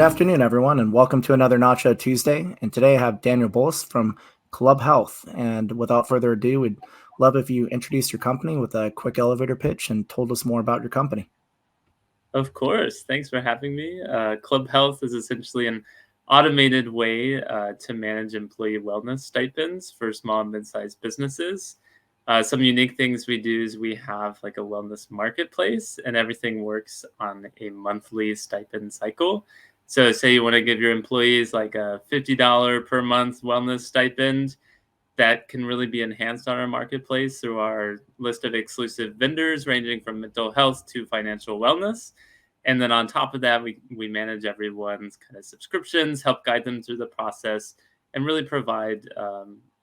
afternoon, everyone, and welcome to another Nacho Tuesday. And today I have Daniel Bolus from ClubHealth. And without further ado, we'd love if you introduced your company with a quick elevator pitch and told us more about your company. Of course. Thanks for having me. ClubHealth is essentially an automated way to manage employee wellness stipends for small and mid-sized businesses. Some unique things we do is we have like a wellness marketplace, and everything works on a monthly stipend cycle. So say you want to give your employees like a $50 per month wellness stipend, that can really be enhanced on our marketplace through our list of exclusive vendors ranging from mental health to financial wellness. And then on top of that, we manage everyone's kind of subscriptions, help guide them through the process, and really provide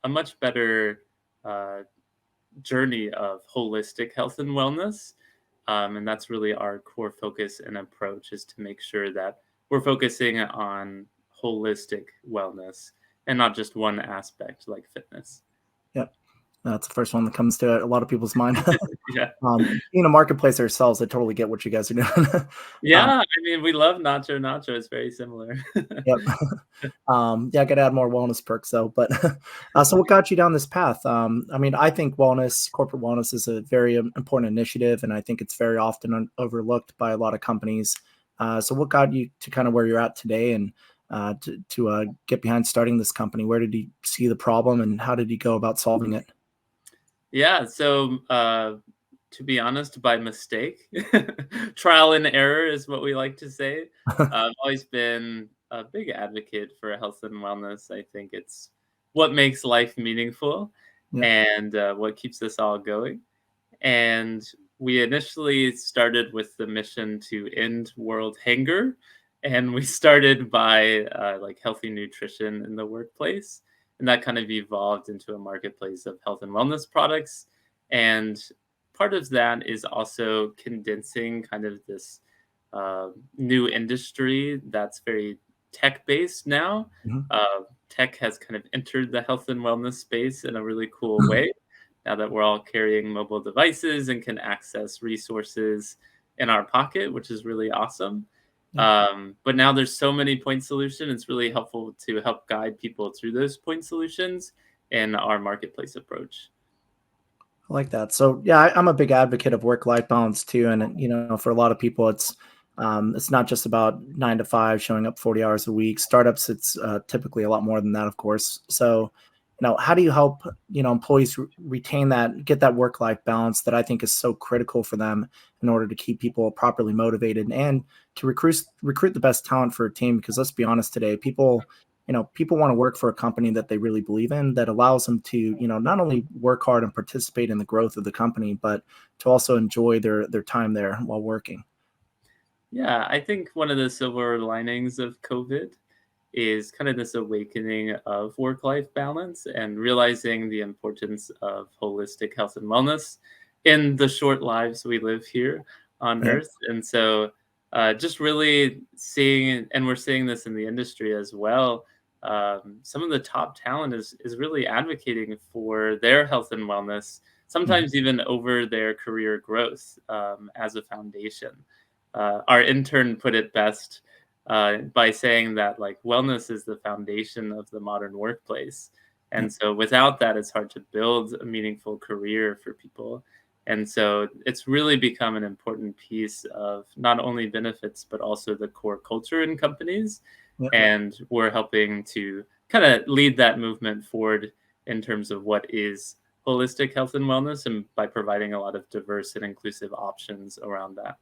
a much better uh, journey of holistic health and wellness. And that's really our core focus and approach, is to make sure that we're focusing on holistic wellness and not just one aspect like fitness. Yep. That's the first one that comes to a lot of people's mind. Yeah. Being a marketplace ourselves, I totally get what you guys are doing. Yeah, I mean, we love NachoNacho. It's very similar. Yep. Yeah, I got to add more wellness perks though. But so what got you down this path? I mean, I think corporate wellness is a very important initiative, and I think it's very often overlooked by a lot of companies. So what got you to kind of where you're at today and to get behind starting this company? Where did you see the problem and how did you go about solving it? Yeah, so to be honest, by mistake, trial and error is what we like to say. I've always been a big advocate for health and wellness. I think it's what makes life meaningful Yeah. and what keeps us all going. And we initially started with the mission to end world hunger, and we started by like healthy nutrition in the workplace, and that kind of evolved into a marketplace of health and wellness products. And part of that is also condensing kind of this new industry that's very tech based now. Mhm. Tech has kind of entered the health and wellness space in a really cool way, now that we're all carrying mobile devices and can access resources in our pocket, which is really awesome. Yeah. But now there's so many point solutions. It's really helpful to help guide people through those point solutions in our marketplace approach. I like that. So yeah, I'm a big advocate of work-life balance too. And for a lot of people, it's not just about 9 to 5, showing up 40 hours a week. Startups, it's typically a lot more than that, of course. So, how do you help employees retain that, get that work-life balance that I think is so critical for them in order to keep people properly motivated and to recruit the best talent for a team? Because let's be honest, today people want to work for a company that they really believe in, that allows them to, not only work hard and participate in the growth of the company, but to also enjoy their time there while working. Yeah, I think one of the silver linings of COVID is kind of this awakening of work-life balance and realizing the importance of holistic health and wellness in the short lives we live here on Yeah. Earth. And so, just really seeing, and we're seeing this in the industry as well. Some of the top talent is really advocating for their health and wellness, Mhm. sometimes even over their career growth as a foundation. Our intern put it best by saying that like wellness is the foundation of the modern workplace. Yeah. And so without that, it's hard to build a meaningful career for people. And so it's really become an important piece of not only benefits, but also the core culture in companies. Yeah. And we're helping to kind of lead that movement forward in terms of what is holistic health and wellness, and by providing a lot of diverse and inclusive options around that.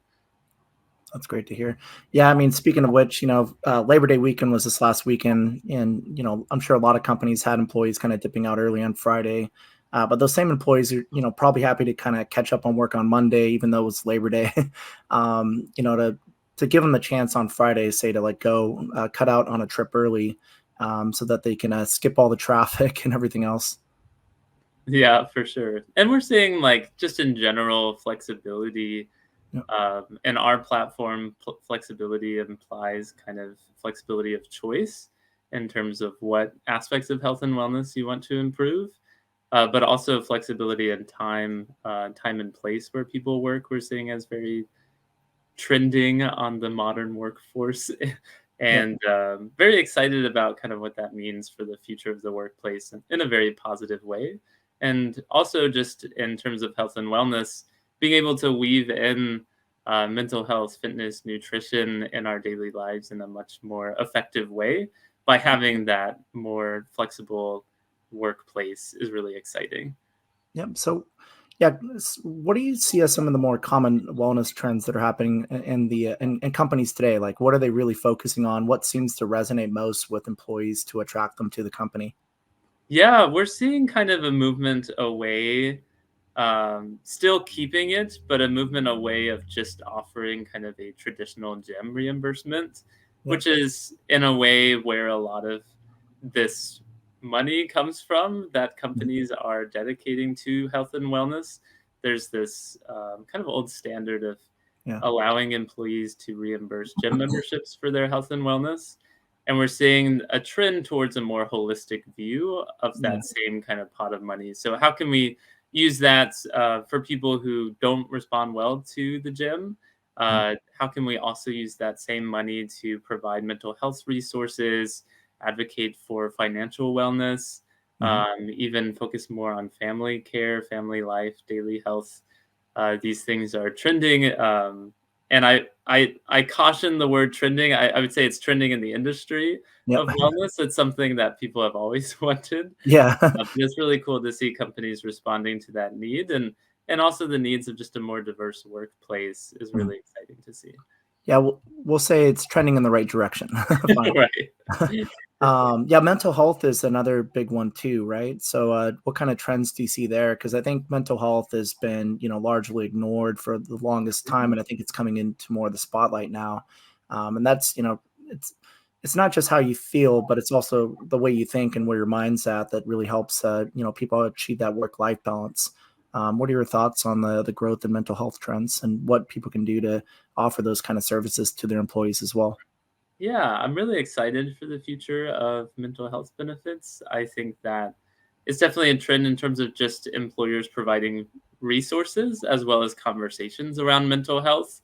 That's great to hear. Yeah, I mean, speaking of which, Labor Day weekend was this last weekend, and I'm sure a lot of companies had employees kind of dipping out early on Friday, but those same employees are, probably happy to kind of catch up on work on Monday, even though it's Labor Day. To give them the chance on Friday, say to like go cut out on a trip early, so that they can skip all the traffic and everything else. Yeah, for sure. And we're seeing like just in general flexibility. Yeah. In our platform, flexibility implies kind of flexibility of choice in terms of what aspects of health and wellness you want to improve, but also flexibility in time and place where people work. We're seeing as very trending on the modern workforce Yeah. and very excited about kind of what that means for the future of the workplace in a very positive way. And also, just in terms of health and wellness, being able to weave in mental health, fitness, nutrition in our daily lives in a much more effective way by having that more flexible workplace is really exciting. Yep. So, yeah, what do you see as some of the more common wellness trends that are happening in the in companies today? Like, what are they really focusing on? What seems to resonate most with employees to attract them to the company? Yeah, we're seeing kind of a movement away, still keeping it, but a movement away of just offering kind of a traditional gym reimbursement, Yep. which is in a way where a lot of this money comes from that Mhm. companies are dedicating to health and wellness. There's this kind of old standard of Yeah. allowing employees to reimburse gym memberships for their health and wellness. And we're seeing a trend towards a more holistic view of Yeah. that same kind of pot of money. So, how can we use that for people who don't respond well to the gym? Yeah. How can we also use that same money to provide mental health resources, advocate for financial wellness, Mhm. even focus more on family care, family life, daily health? These things are trending, and I caution the word trending. I would say it's trending in the industry Yep. of wellness. It's something that people have always wanted, Yeah. but it's really cool to see companies responding to that need, and also the needs of just a more diverse workplace is Mhm. really exciting to see. Yeah, we'll say it's trending in the right direction. Fine. Right. For sure. Yeah, mental health is another big one too, right? So, what kind of trends do you see there? Because I think mental health has been, largely ignored for the longest time, Mhm. and I think it's coming into more of the spotlight now. And that's, it's it's not just how you feel, but it's also the way you think and where your mind's at that really helps, people achieve that work-life balance. What are your thoughts on the growth in mental health trends and what people can do to offer those kind of services to their employees as well? Yeah, I'm really excited for the future of mental health benefits. I think that it's definitely a trend in terms of just employers providing resources as well as conversations around mental health,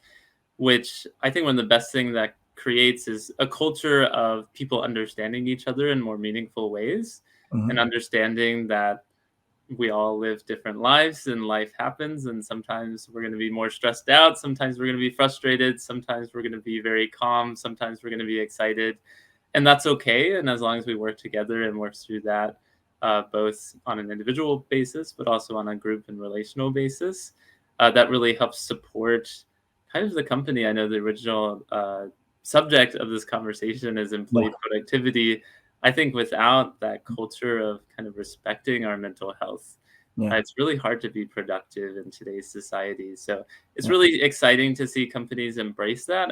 which I think one of the best thing that creates is a culture of people understanding each other in more meaningful ways Mhm. and understanding that we all live different lives and life happens, and sometimes we're going to be more stressed out, sometimes we're going to be frustrated, sometimes we're going to be very calm, sometimes we're going to be excited, and that's okay. And as long as we work together and work through that, both on an individual basis but also on a group and relational basis, that really helps support kind of the company. I know the original subject of this conversation is Yeah, employee productivity. I think without that culture of kind of respecting our mental health, yeah, it's really hard to be productive in today's society. So it's yeah. really exciting to see companies embrace that.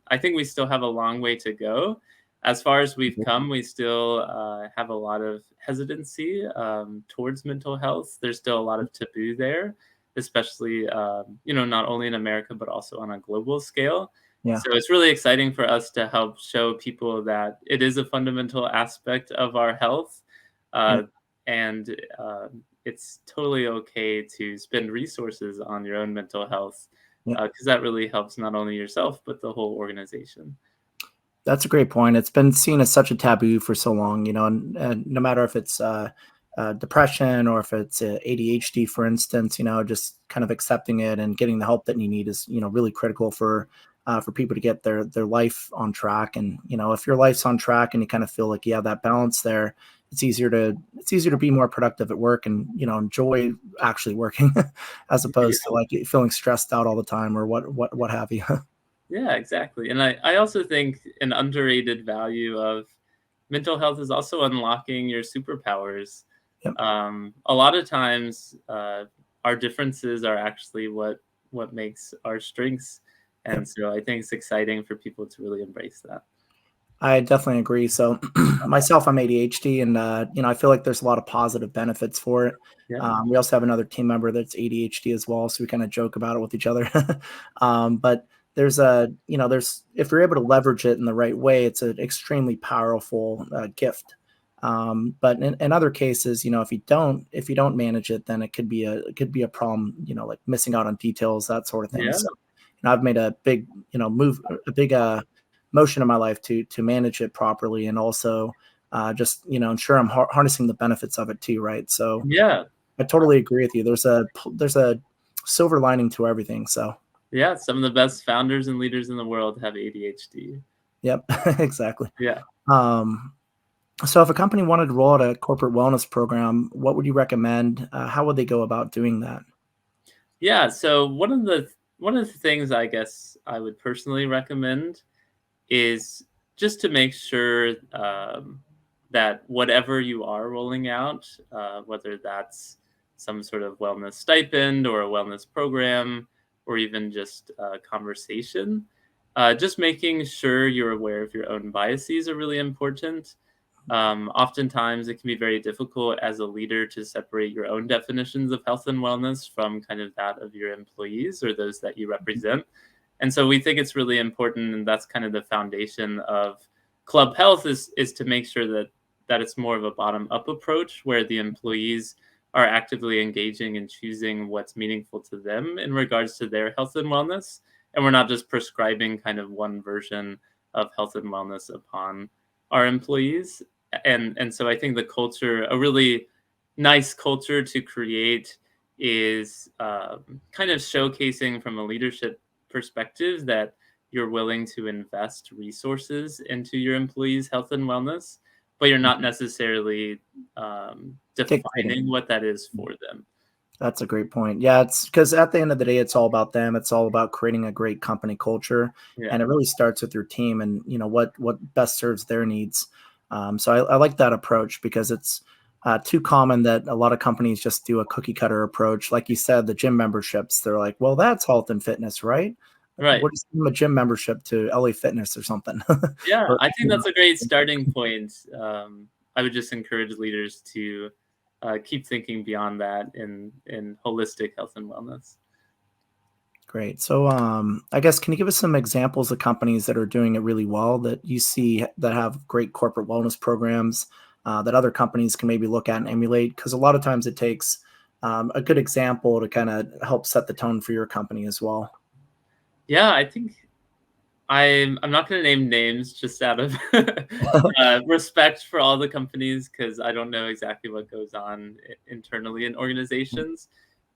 I think we still have a long way to go. As far as we've come, we still have a lot of hesitancy towards mental health. There's still a lot of taboo there, especially not only in America but also on a global scale. Yeah, So it's really exciting for us to help show people that it is a fundamental aspect of our health, yeah, uh, and it's totally okay to spend resources on your own mental health yeah. because that really helps not only yourself but the whole organization. That's a great point. It's been seen as such a taboo for so long, and no matter if it's depression or if it's ADHD, for instance, just kind of accepting it and getting the help that you need is, really critical for people to get their life on track. And if your life's on track and you kind of feel like you have that balance there, it's easier to be more productive at work and enjoy actually working as opposed to like feeling stressed out all the time or what have you. Yeah, exactly. And I also think an underrated value of mental health is also unlocking your superpowers. Yep. A lot of times, our differences are actually what makes our strengths, Yep. and so I think it's exciting for people to really embrace that. I definitely agree. So myself, I'm ADHD, and I feel like there's a lot of positive benefits for it. Yeah, We also have another team member that's ADHD as well, so we kind of joke about it with each other. But there's if you're able to leverage it in the right way, it's an extremely powerful gift. But in other cases, if you don't manage it, then it could be a problem. Like missing out on details, that sort of thing. yeah, So I've made a big move, a big motion in my life to manage it properly, and also just ensure I'm harnessing the benefits of it too, right? So Yeah. I totally agree with you. There's a silver lining to everything. So Yeah. Some of the best founders and leaders in the world have ADHD. yep, exactly. Yeah. Um, so if a company wanted to roll out a corporate wellness program, what would you recommend? How would they go about doing that? Yeah. So one of the things I guess I would personally recommend is just to make sure that whatever you are rolling out, whether that's some sort of wellness stipend or a wellness program, or even just a conversation, just making sure you're aware of your own biases are really important. Oftentimes, it can be very difficult as a leader to separate your own definitions of health and wellness from kind of that of your employees or those that you represent. And so we think it's really important, and that's kind of the foundation of Club Health is to make sure that it's more of a bottom up approach where the employees are actively engaging and choosing what's meaningful to them in regards to their health and wellness, and we're not just prescribing kind of one version of health and wellness upon our employees. And so I think the culture, a really nice culture to create, is kind of showcasing from a leadership perspective that you're willing to invest resources into your employees' health and wellness, but you're not necessarily Dictating. defining what that is for them. That's a great point. Yeah, it's because at the end of the day, it's all about them. It's all about creating a great company culture, Yeah, and it really starts with your team and what best serves their needs. So I like that approach because it's too common that a lot of companies just do a cookie cutter approach. Like you said, the gym memberships, they're like, well, that's health and fitness, right? right. What is a gym membership to LA Fitness or something? Yeah, Or, I think that's a great starting point. I would just encourage leaders to keep thinking beyond that in holistic health and wellness. Great. So, I guess, can you give us some examples of companies that are doing it really well that you see that have great corporate wellness programs that other companies can maybe look at and emulate? Because a lot of times it takes a good example to kind of help set the tone for your company as well. Yeah, I think I'm not going to name names just out of respect for all the companies because I don't know exactly what goes on internally in organizations.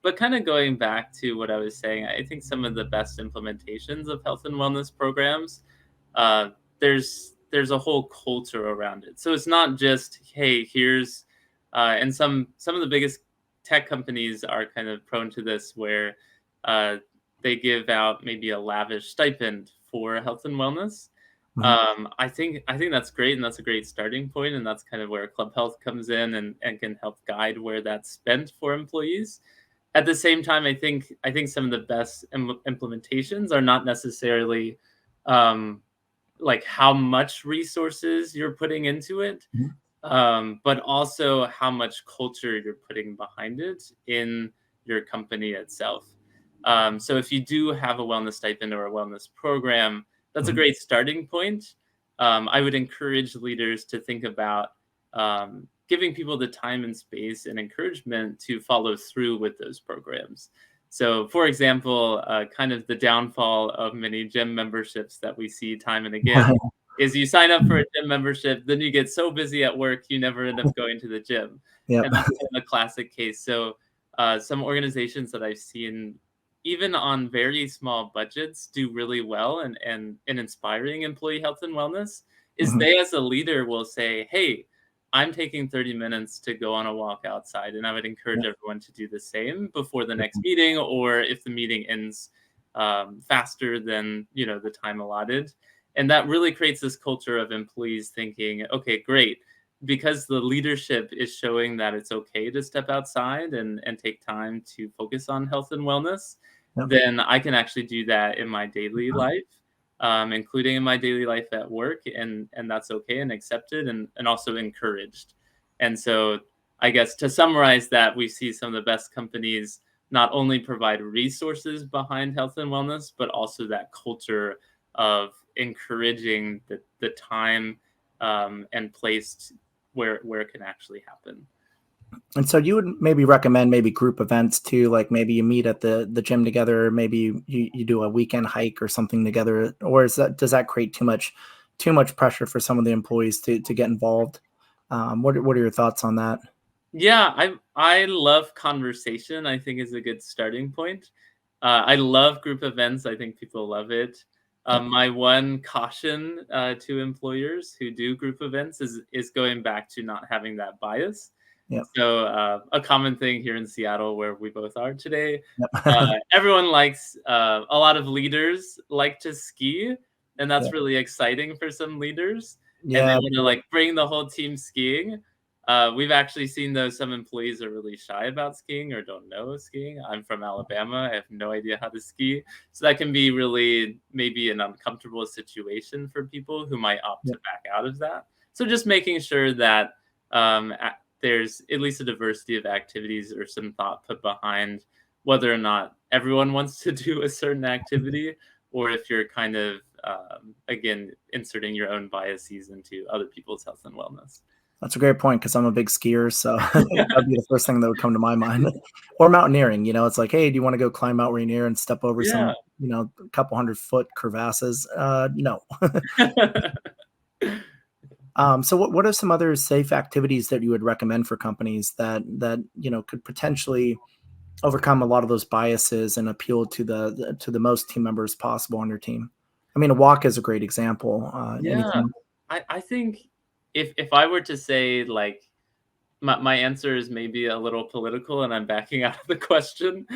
But kind of going back to what I was saying, I think some of the best implementations of health and wellness programs, uh, there's a whole culture around it. So it's not just hey, here's and some of the biggest tech companies are kind of prone to this where uh, they give out maybe a lavish stipend for health and wellness. Mhm. I think that's great, and that's a great starting point, and that's kind of where Club Health comes in and can help guide where that's spent for employees. At the same time, I think some of the best implementations are not necessarily um, like how much resources you're putting into it, Mhm. but also how much culture you're putting behind it in your company itself. So if you do have a wellness stipend or a wellness program, that's a Mhm. great starting point. I would encourage leaders to think about giving people the time and space and encouragement to follow through with those programs. So, for example, kind of the downfall of many gym memberships that we see time and again Right. is you sign up for a Mhm. gym membership, then you get so busy at work, you never end up going to the gym. Yep. And that's kind of a classic case. So, some organizations that I've seen, even on very small budgets, do really well and in inspiring employee health and wellness is Mhm. they, as a leader, will say, hey, I'm taking 30 minutes to go on a walk outside. And I would encourage Yep. everyone to do the same before the next meeting, or if the meeting ends faster than the time allotted. And that really creates this culture of employees thinking, okay, great, because the leadership is showing that it's okay to step outside and take time to focus on health and wellness, Yep. then I can actually do that in my daily life, including in my daily life at work, and that's okay and accepted and also encouraged. And so I guess to summarize that, we see some of the best companies not only provide resources behind health and wellness, but also that culture of encouraging the time and place where it can actually happen. And so you would maybe recommend maybe group events too, like maybe you meet at the gym together, maybe you do a weekend hike or something together, or does that create too much pressure for some of the employees to get involved? What are your thoughts on that? Yeah, I love conversation. I think is a good starting point. I love group events. I think people love it. Yep. My one caution to employers who do group events is going back to not having that bias. Yep. So a common thing here in Seattle, where we both are today, Yep. everyone likes a lot of leaders like to ski, and that's Yep. really exciting for some leaders, and they Yeah. want to like bring the whole team skiing. We've actually seen though some employees are really shy about skiing or don't know skiing. I'm from Alabama. I have no idea how to ski. So that can be really maybe an uncomfortable situation for people who might opt to Yep. back out of that. So just making sure that there's at least a diversity of activities or some thought put behind whether or not everyone wants to do a certain activity, or if you're kind of, again, inserting your own biases into other people's health and wellness. That's a great point because I'm a big skier, so that'd be the first thing that would come to my mind. Or mountaineering, it's like, hey, do you want to go climb Mount Rainier and step over Yeah. some, a couple 100-foot crevasses? No. So what are some other safe activities that you would recommend for companies that could potentially overcome a lot of those biases and appeal to the most team members possible on your team? I mean, a walk is a great example. Yeah. Anything? I think if I were to say like my answer is maybe a little political and I'm backing out of the question.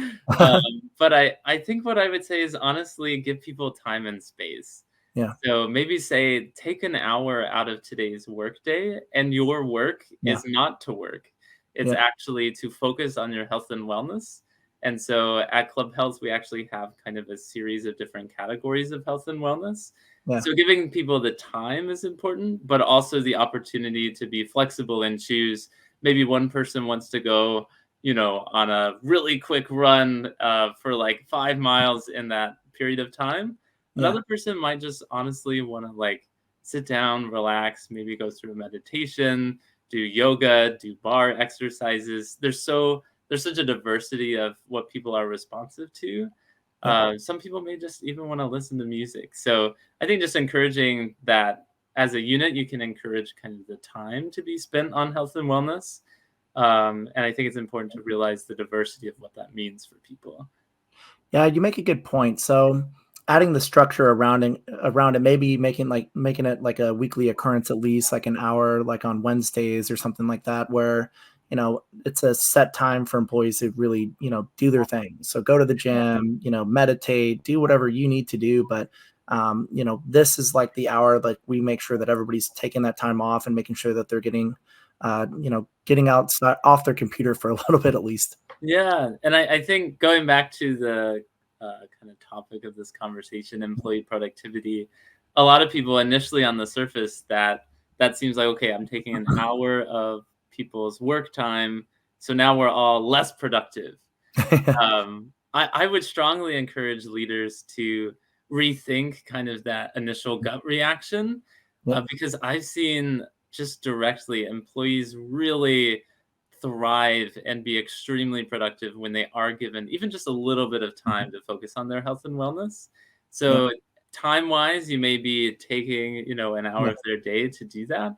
But I think what I would say is honestly give people time and space. Yeah, So maybe say take an hour out of today's workday, and your work yeah, is not to work. It's yeah, actually to focus on your health and wellness. And so at ClubHealth, we actually have kind of a series of different categories of health and wellness. yeah, So giving people the time is important, but also the opportunity to be flexible and choose. Maybe one person wants to go, on a really quick run for like 5 miles in that period of time. yeah, Another person might just honestly want to like sit down, relax, maybe go through a meditation, do yoga, do bar exercises. There's such a diversity of what people are responsive to. yeah. Some people may just even want to listen to music. So I think just encouraging that as a unit, you can encourage kind of the time to be spent on health and wellness. And I think it's important to realize the diversity of what that means for people. Yeah, you make a good point. So adding the structure around it, maybe making it like a weekly occurrence, at least like an hour, like on Wednesdays or something like that, where it's a set time for employees to really do their thing. So go to the Yeah. gym, meditate, do whatever you need to do, but this is like the hour like we make sure that everybody's taking that time off and making sure that they're getting outside off their computer for a little bit at least. Yeah, and I think going back to the kind of topic of this conversation, employee productivity, a lot of people initially on the surface that seems like, okay, I'm taking an hour of people's work time, so now we're all less productive. I would strongly encourage leaders to rethink kind of that initial gut reaction, Yep. because I've seen just directly employees really thrive and be extremely productive when they are given even just a little bit of time to focus on their health and wellness. Yep. So time wise, you may be taking, an hour Yeah. of their day to do that.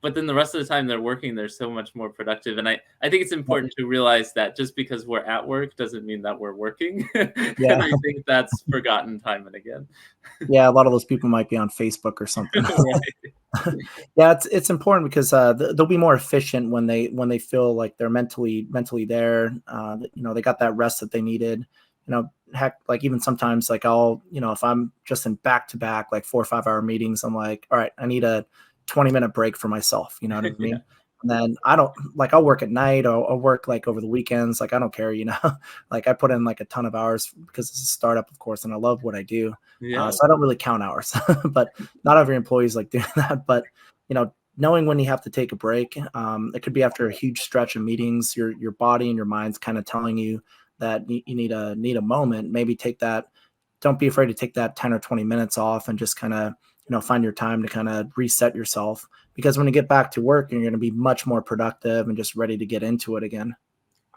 But then the rest of the time they're working, they're so much more productive. And I think it's Yep. important to realize that just because we're at work doesn't mean that we're working. Yeah. And I think that's forgotten time and again. Yeah, a lot of those people might be on Facebook or something. Right. Yeah, it's important because they'll be more efficient when they feel like they're mentally there. They got that rest that they needed. Heck, like even sometimes like I'll if I'm just in back to back like 4 or 5 hour meetings, I'm like, all right, I need a 20-minute break for myself. You know what I Yeah. mean? And then I don't like I'll work at night or I'll work like over the weekends. Like I don't care. Like I put in like a ton of hours because it's a startup, of course, and I love what I do. Yeah. So I don't really count hours, but not every employee is like doing that. But knowing when you have to take a break, it could be after a huge stretch of meetings. Your body and your mind's kind of telling you that you need a moment. Maybe take that. Don't be afraid to take that 10 or 20 minutes off and just kind of find your time to kind of reset yourself. because when you get back to work, you're going to be much more productive and just ready to get into it again.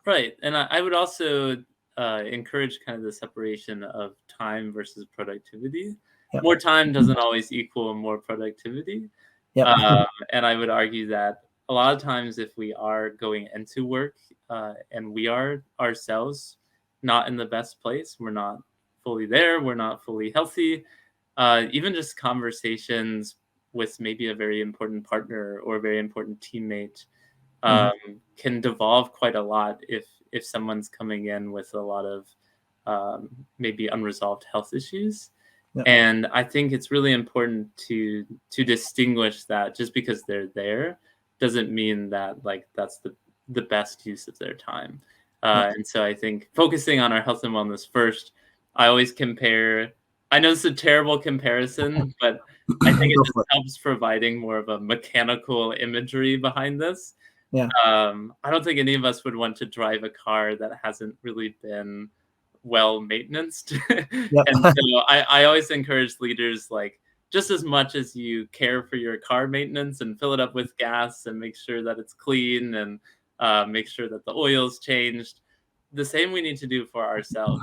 Right. And I would also encourage kind of the separation of time versus productivity. Yep. More time doesn't always equal more productivity. Yep. And I would argue that a lot of times if we are going into work and we are ourselves not in the best place, we're not fully there, we're not fully healthy, even just conversations with maybe a very important partner or a very important teammate can devolve quite a lot if someone's coming in with a lot of maybe unresolved health issues. Yep. And I think it's really important to distinguish that just because they're there doesn't mean that like that's the best use of their time. Yep. And so I think focusing on our health and wellness first, I always compare. I know it's a terrible comparison, but I think it just helps providing more of a mechanical imagery behind this. Yeah. I don't think any of us would want to drive a car that hasn't really been well maintained. Yep. And so I always encourage leaders, like, just as much as you care for your car maintenance and fill it up with gas and make sure that it's clean and make sure that the oil's changed, the same we need to do for ourselves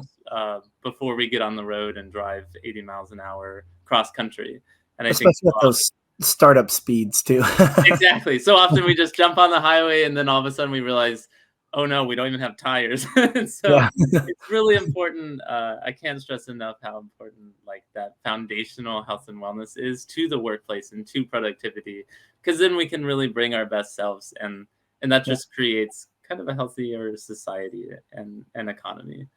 before we get on the road and drive 80 miles an hour cross country. And I Especially think with those startup speeds too. exactly. So often we just jump on the highway and then all of a sudden we realize, oh no, we don't even have tires. So Yeah. it's really important. I can't stress enough how important like that foundational health and wellness is to the workplace and to productivity, because then we can really bring our best selves, and that just creates kind of a healthier society and economy.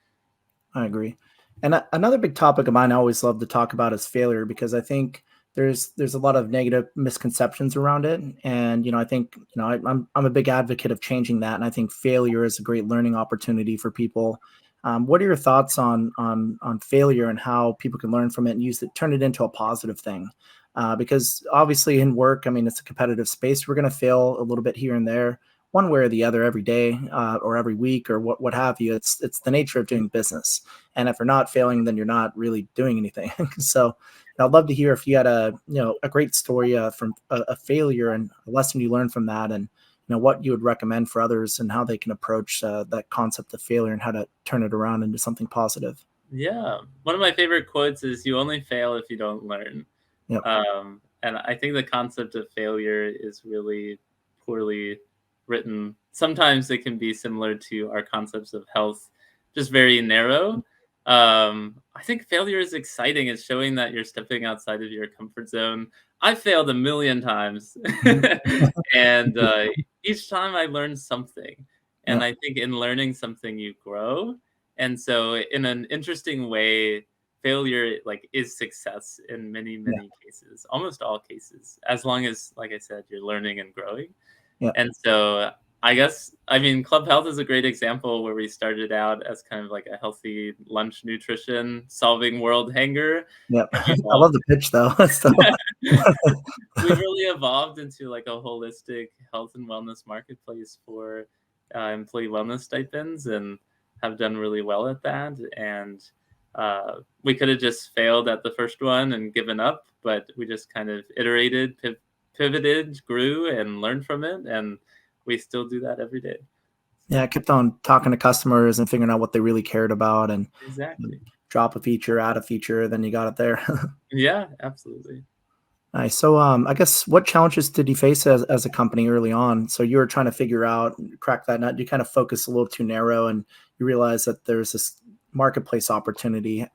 I agree. And another big topic of mine I always love to talk about is failure, because I think there's a lot of negative misconceptions around it. And, I think, I'm a big advocate of changing that. And I think failure is a great learning opportunity for people. What are your thoughts on failure and how people can learn from it and use it, turn it into a positive thing? Because obviously in work, I mean, it's a competitive space. We're going to fail a little bit here and there, one way or the other, every day or every week or what have you. It's the nature of doing business. And if you're not failing, then you're not really doing anything. So I'd love to hear if you had a great story from a failure and a lesson you learned from that, and what you would recommend for others and how they can approach that concept of failure and how to turn it around into something positive. Yeah. One of my favorite quotes is, "You only fail if you don't learn." Yep. And I think the concept of failure is really poorly written. Sometimes it can be similar to our concepts of health, just very narrow. I think failure is exciting. It's showing that you're stepping outside of your comfort zone. I failed a million times, and each time I learned something. And Yep. I think in learning something, you grow. And so, in an interesting way, failure like is success in Yeah. many cases, almost all cases, as long as, like I said, you're learning and growing. Yeah. And so I guess, I mean, ClubHealth is a great example where we started out as kind of like a healthy lunch nutrition solving world hanger. Yep. And we I evolved. love the pitch though. So, We really evolved into like a holistic health and wellness marketplace for employee wellness stipends, and have done really well at that. And we could have just failed at the first one and given up, but we just kind of iterated, pivoted, grew, and learned from it. And we still do that every day. yeah, I kept on talking to customers and figuring out what they really cared about, and Exactly. drop a feature, add a feature, then you got it there. Yeah, absolutely. Nice. So, I guess what challenges did you face as a company early on? So you were trying to figure out, crack that nut. You kind of focus a little too narrow, and you realize that there's this marketplace opportunity.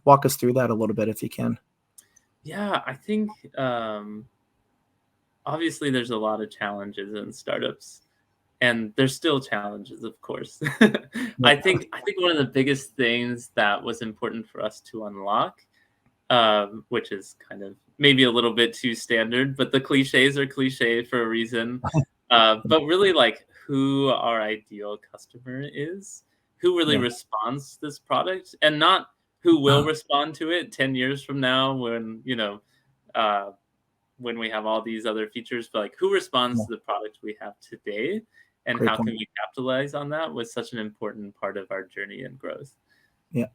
Walk us through that a little bit if you can. Yeah, I think obviously there's a lot of challenges in startups, and there's still challenges, of course. Yep. I think one of the biggest things that was important for us to unlock, which is kind of maybe a little bit too standard, but the cliches are cliche for a reason. But really, like, who our ideal customer is, who really Yeah. responds to this product, and not who will respond to it 10 years from now uh, when we have all these other features, but like who responds Yeah. to the product we have today, and Great how can point. we capitalize on that was such an important part of our journey and growth. Yeah.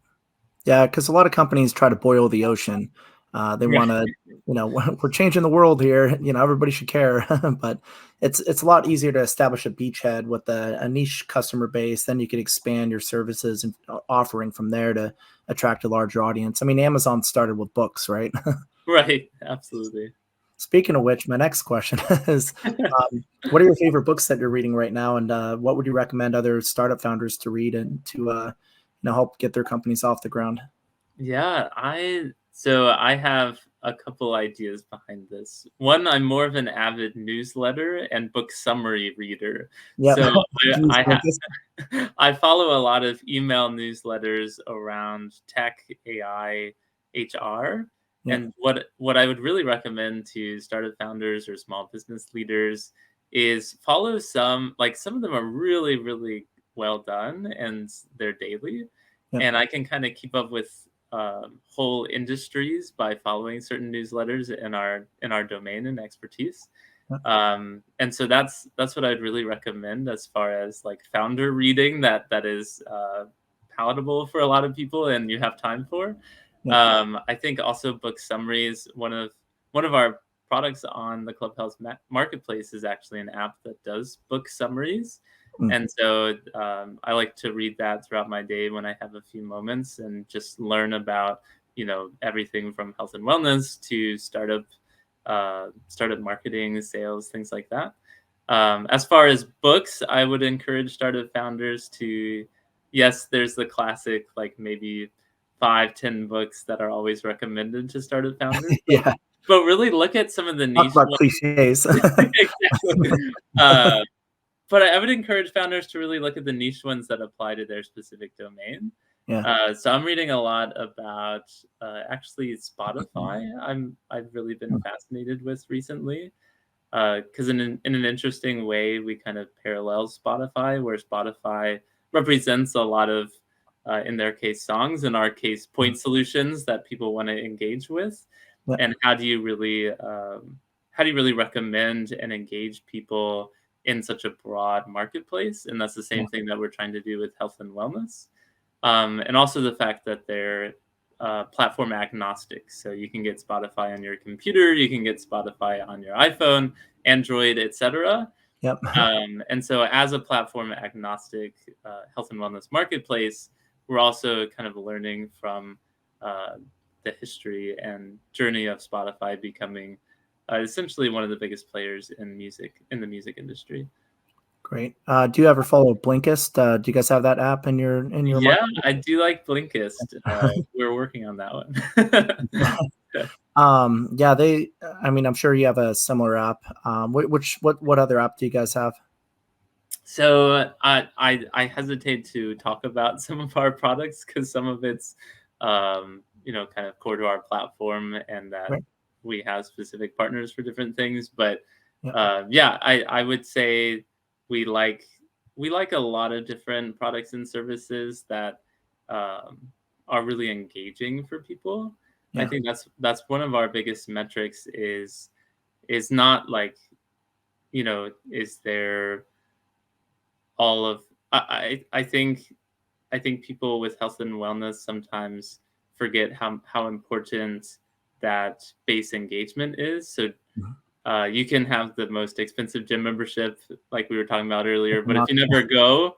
Yeah, because a lot of companies try to boil the ocean. They want to, we're changing the world here. Everybody should care. But it's a lot easier to establish a beachhead with a niche customer base. Then you could expand your services and offering from there to attract a larger audience. I mean, Amazon started with books, right? Right. Absolutely. Speaking of which, my next question is, what are your favorite books that you're reading right now, and what would you recommend other startup founders to read and to help get their companies off the ground? Yeah, I have a couple ideas behind this. One, I'm more of an avid newsletter and book summary reader. Yep. So News I focus. I follow a lot of email newsletters around tech, AI, HR. Yep. And what I would really recommend to startup founders or small business leaders is follow some of them are really, really well done and they're daily. Yep. And I can kind of keep up with whole industries by following certain newsletters in our domain and expertise. Yep. And so that's what I'd really recommend as far as like founder reading that is palatable for a lot of people and you have time for. Yep. I think also book summaries. One of our products on the ClubHealth marketplace is actually an app that does book summaries. And so I like to read that throughout my day when I have a few moments and just learn about, everything from health and wellness to startup marketing, sales, things like that. As far as books, I would encourage startup founders to, yes, there's the classic, like maybe 5-10 books that are always recommended to startup founders. Yeah. But really look at some of the niche Talk about cliches. Exactly. But I would encourage founders to really look at the niche ones that apply to their specific domain. Yeah. So I'm reading a lot about actually Spotify. I've really been fascinated with recently because in an interesting way we kind of parallel Spotify, where Spotify represents a lot of in their case songs, in our case point solutions that people want to engage with, Yeah. and how do you really recommend and engage people in such a broad marketplace? And that's the same thing that we're trying to do with health and wellness. And also the fact that they're platform agnostic. So you can get Spotify on your computer, you can get Spotify on your iPhone, Android, etc. Yep. And so as a platform agnostic health and wellness marketplace, we're also kind of learning from the history and journey of Spotify becoming essentially one of the biggest players in the music industry. Great. Do you ever follow Blinkist? Do you guys have that app in your Yeah, I do like Blinkist. We're working on that one. Yeah, I'm sure you have a similar app. What other app do you guys have? So I hesitate to talk about some of our products because some of it's kind of core to our platform and that we have specific partners for different things. But I would say we like a lot of different products and services that are really engaging for people. I think that's one of our biggest metrics is not like, is there all of I think people with health and wellness sometimes forget how important that base engagement is. So you can have the most expensive gym membership, like we were talking about earlier, but if you never go,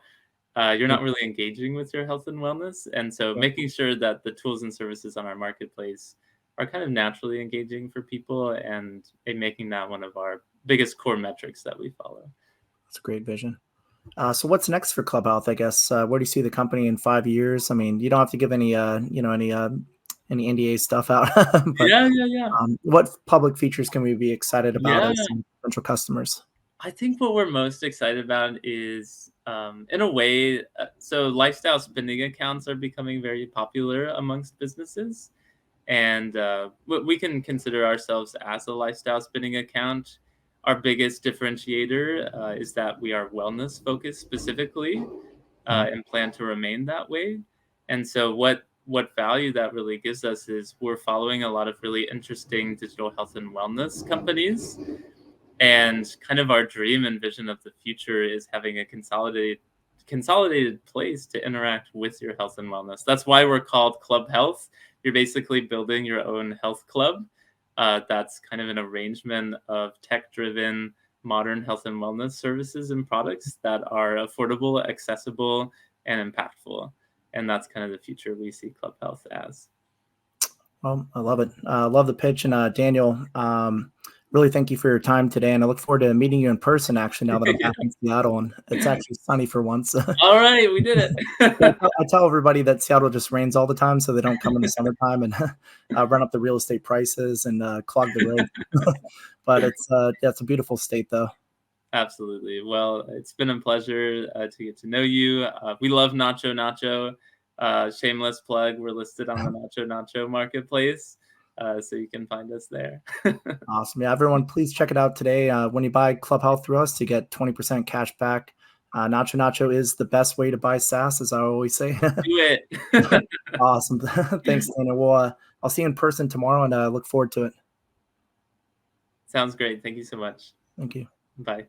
you're not really engaging with your health and wellness. And so making sure that the tools and services on our marketplace are kind of naturally engaging for people and making that one of our biggest core metrics that we follow. That's a great vision. So what's next for ClubHealth, I guess? Where do you see the company in 5 years? I mean, you don't have to give any NDA stuff out. But, Yeah. What public features can we be excited about as potential customers? I think what we're most excited about is, in a way, so lifestyle spending accounts are becoming very popular amongst businesses. And we can consider ourselves as a lifestyle spending account. Our biggest differentiator is that we are wellness focused specifically and plan to remain that way. And so what value that really gives us is we're following a lot of really interesting digital health and wellness companies. And kind of our dream and vision of the future is having a consolidated consolidated place to interact with your health and wellness. That's why we're called ClubHealth. You're basically building your own health club. That's kind of an arrangement of tech-driven modern health and wellness services and products that are affordable, accessible, and impactful. And that's kind of the future we see ClubHealth as. Well, I love it. Love the pitch. And Daniel, really thank you for your time today. And I look forward to meeting you in person, actually, now that I'm back in Seattle and it's actually sunny for once. All right, we did it. I tell everybody that Seattle just rains all the time, so they don't come in the summertime and run up the real estate prices and clog the roads. But it's a beautiful state, though. Absolutely. Well, it's been a pleasure to get to know you. We love NachoNacho. Shameless plug. We're listed on the NachoNacho marketplace, so you can find us there. Awesome. Yeah, everyone, please check it out today. When you buy ClubHealth through us, you get 20% cash back. NachoNacho is the best way to buy SaaS, as I always say. Do it. Awesome. Thanks, Dana. Well, I'll see you in person tomorrow, and look forward to it. Sounds great. Thank you so much. Thank you. Bye.